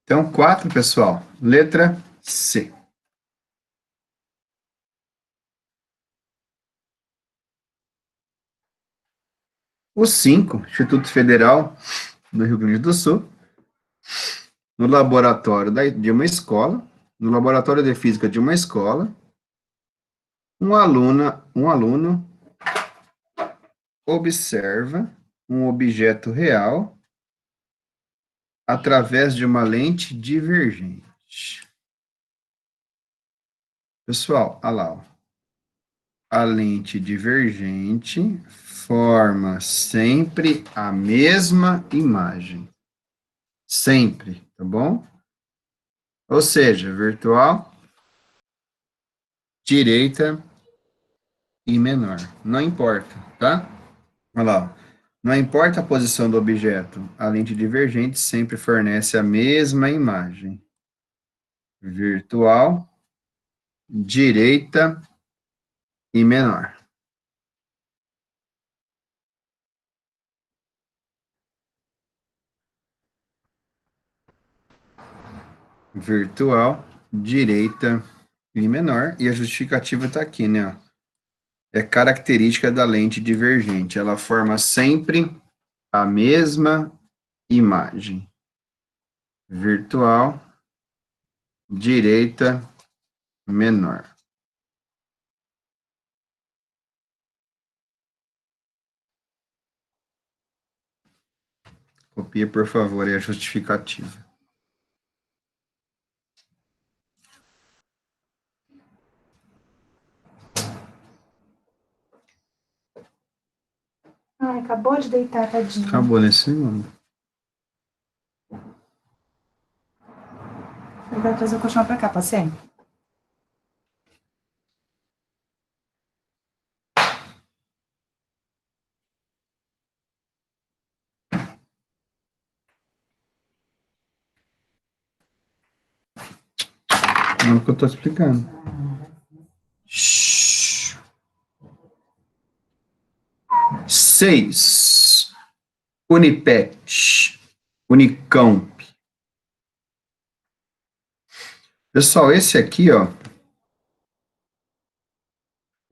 Então, 4, pessoal. Letra C. O 5, Instituto Federal do Rio Grande do Sul, no laboratório de uma escola, no laboratório de física de uma escola, um aluno observa um objeto real através de uma lente divergente. Pessoal, olha lá, ó. A lente divergente forma sempre a mesma imagem. Sempre, tá bom? Ou seja, virtual, direita e menor. Não importa, tá? Olha lá, ó. Não importa a posição do objeto, a lente divergente sempre fornece a mesma imagem. Virtual, direita e menor. Virtual, direita e menor. E a justificativa está aqui, né? Ó. É característica da lente divergente. Ela forma sempre a mesma imagem. Virtual, direita, menor. Copia, por favor, aí a justificativa. Ai, acabou de deitar, tadinho. Acabou nesse segundo. Ele vai trazer o colchão pra cá, pode ser? Não é o que eu estou explicando. 6. Unipet. Unicamp. Pessoal, esse aqui, ó.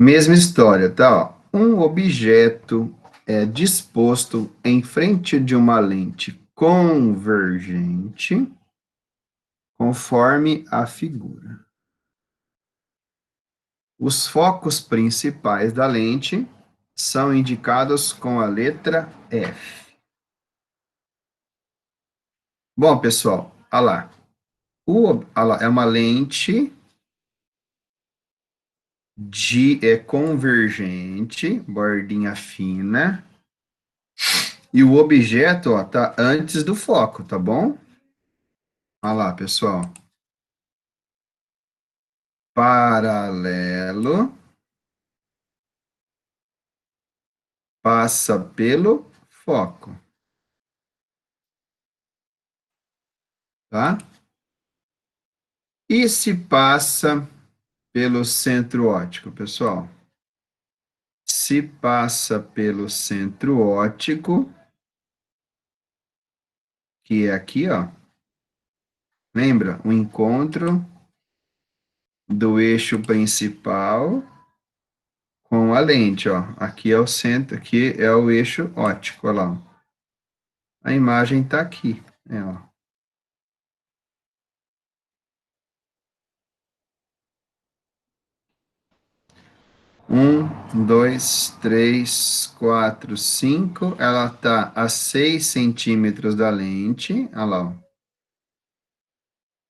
Mesma história, tá? Ó. Um objeto é disposto em frente de uma lente convergente, conforme a figura. Os focos principais da lente são indicados com a letra F. Bom, pessoal, olha lá. Olha lá, é uma lente convergente, bordinha fina, e o objeto, ó, tá antes do foco, tá bom? Olha lá, pessoal. Paralelo, passa pelo foco, tá? E se passa pelo centro óptico, pessoal? Se passa pelo centro óptico, que é aqui, ó. Lembra? O encontro do eixo principal com a lente, ó. Aqui é o centro, aqui é o eixo óptico, olha lá. A imagem tá aqui, né, ó. Um, 2, 3, 4, 5. Ela tá a 6 centímetros da lente, olha lá, ó.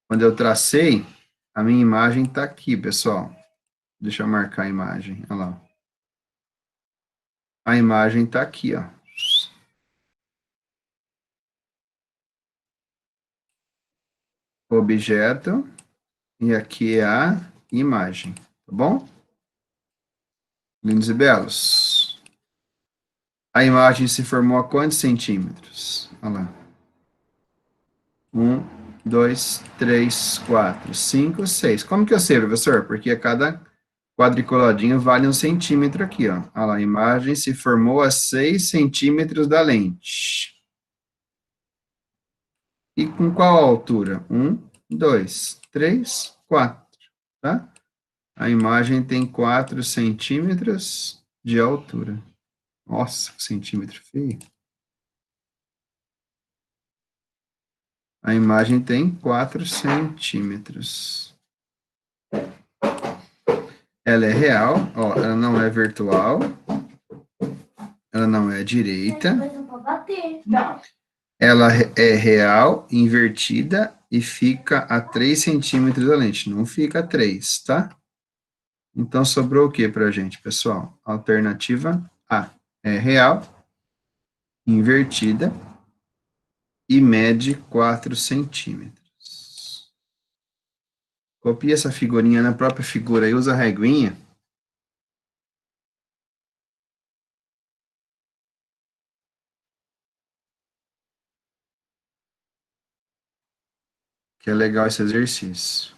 Quando eu tracei, a minha imagem tá aqui, pessoal. Deixa eu marcar a imagem, olha lá. A imagem tá aqui, ó. Objeto, e aqui é a imagem, tá bom? Lindos e belos. A imagem se formou a quantos centímetros? Olha lá. 1, 2, 3, 4, 5, 6. Como que eu sei, professor? Porque a cada quadriculadinho vale 1 centímetro aqui, ó. Olha lá, a imagem se formou a 6 centímetros da lente. E com qual altura? 1, 2, 3, 4, tá? A imagem tem 4 centímetros de altura. Nossa, que centímetro feio. A imagem tem 4 centímetros. Ela é real, ó, ela não é virtual. Ela não é direita. Ela é real, invertida e fica a 3 centímetros da lente. Não fica a 3, tá? Então, sobrou o que para a gente, pessoal? Alternativa A. É real, invertida e mede 4 centímetros. Copia essa figurinha na própria figura e usa a reguinha. Que é legal esse exercício.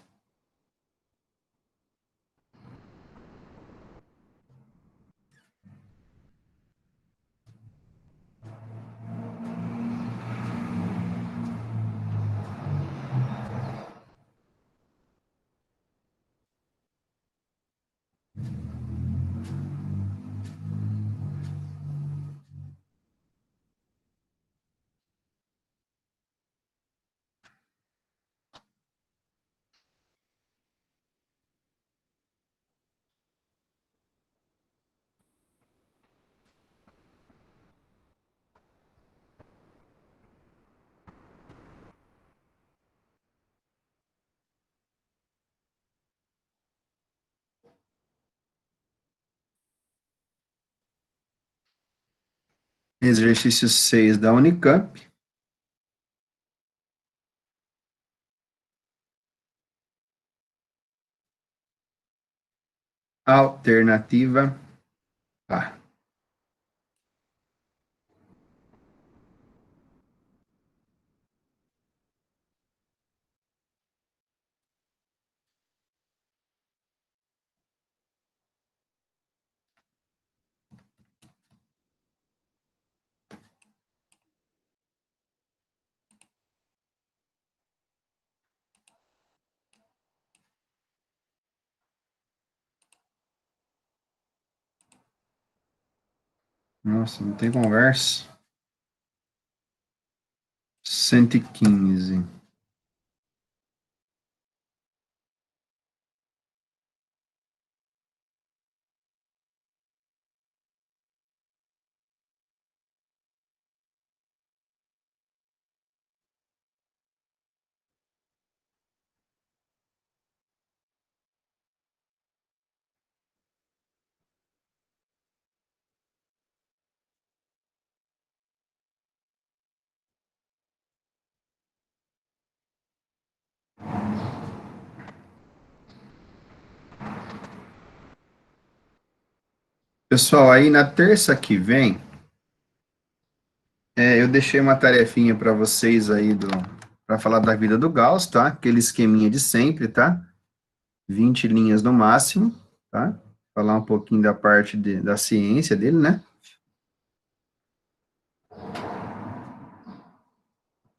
Exercício 6 da Unicamp. Alternativa A. Nossa, não tem conversa. 115. Pessoal, aí na terça que vem, eu deixei uma tarefinha para vocês aí para falar da vida do Gauss, tá? Aquele esqueminha de sempre, tá? 20 linhas no máximo, tá? Falar um pouquinho da parte da ciência dele, né?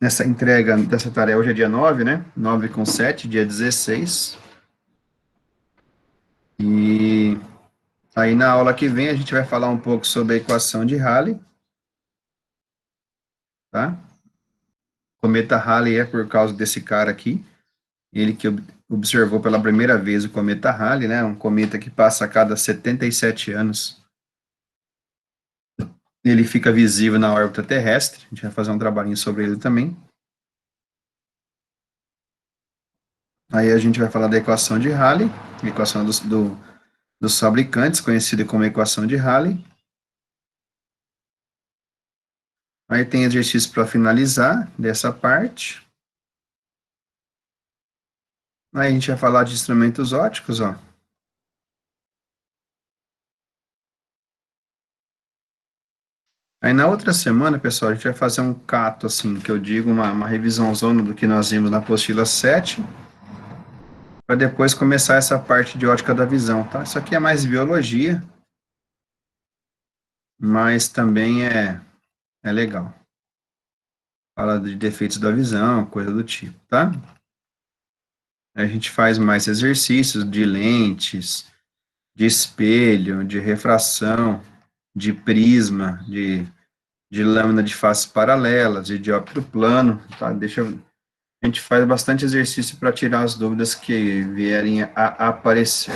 Nessa entrega dessa tarefa, hoje é dia 9, né? 9/7, dia 16. E aí na aula que vem a gente vai falar um pouco sobre a equação de Rayleigh, tá? Cometa Halley é por causa desse cara aqui, ele que observou pela primeira vez o cometa Halley, né, um cometa que passa a cada 77 anos, ele fica visível na órbita terrestre, a gente vai fazer um trabalhinho sobre ele também. Aí a gente vai falar da equação de Halley, equação dos fabricantes, conhecida como equação de Halley. Aí tem exercício para finalizar dessa parte. Aí a gente vai falar de instrumentos ópticos, ó. Aí na outra semana, pessoal, a gente vai fazer um cato, assim, que eu digo, uma revisãozona do que nós vimos na apostila 7, para depois começar essa parte de ótica da visão, tá? Isso aqui é mais biologia, mas também é legal. Fala de defeitos da visão, coisa do tipo, tá? A gente faz mais exercícios de lentes, de espelho, de refração, de prisma, de lâmina de faces paralelas, de dióptro plano, tá? A gente faz bastante exercício para tirar as dúvidas que vierem a aparecer.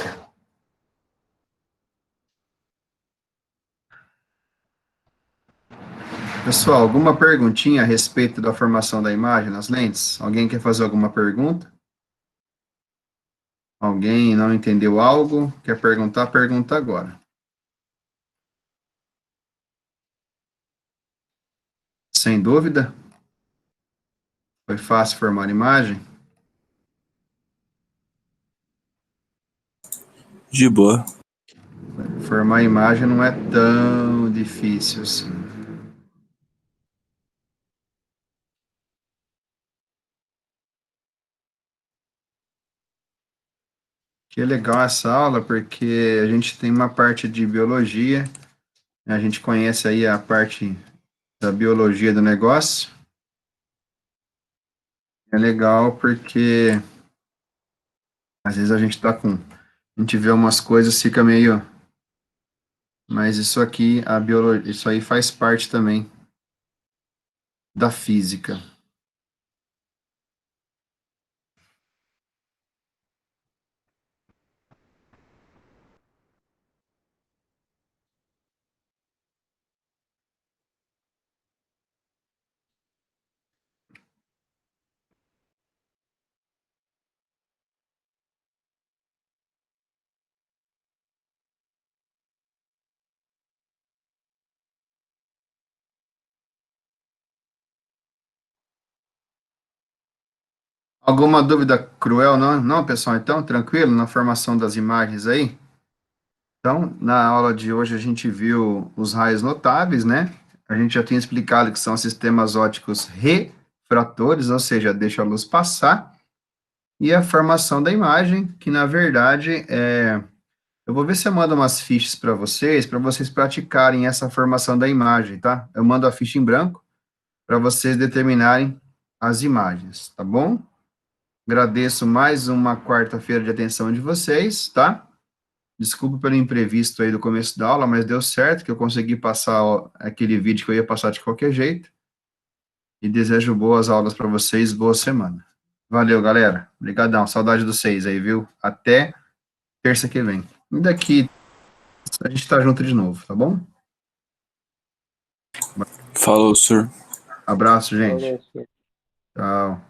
Pessoal, alguma perguntinha a respeito da formação da imagem nas lentes? Alguém quer fazer alguma pergunta? Alguém não entendeu algo? Quer perguntar? Pergunta agora. Sem dúvida? Foi fácil formar imagem? De boa. Formar imagem não é tão difícil assim. Que legal essa aula, porque a gente tem uma parte de biologia, a gente conhece aí a parte da biologia do negócio. É legal porque às vezes a gente a gente vê umas coisas, fica meio, mas isso aqui, a biologia, isso aí faz parte também da física. Alguma dúvida cruel, não? Não, pessoal? Então, tranquilo na formação das imagens aí? Então, na aula de hoje a gente viu os raios notáveis, né? A gente já tinha explicado que são sistemas ópticos refratores, ou seja, deixa a luz passar, e a formação da imagem, que na verdade eu vou ver se eu mando umas fichas para vocês praticarem essa formação da imagem, tá? Eu mando a ficha em branco para vocês determinarem as imagens, tá bom? Agradeço mais uma quarta-feira de atenção de vocês, tá? Desculpa pelo imprevisto aí do começo da aula, mas deu certo que eu consegui passar aquele vídeo que eu ia passar de qualquer jeito. E desejo boas aulas para vocês, boa semana. Valeu, galera. Obrigadão. Saudade dos seis aí, viu? Até terça que vem. E daqui a gente tá junto de novo, tá bom? Falou, senhor. Abraço, gente. Falou, senhor. Tchau.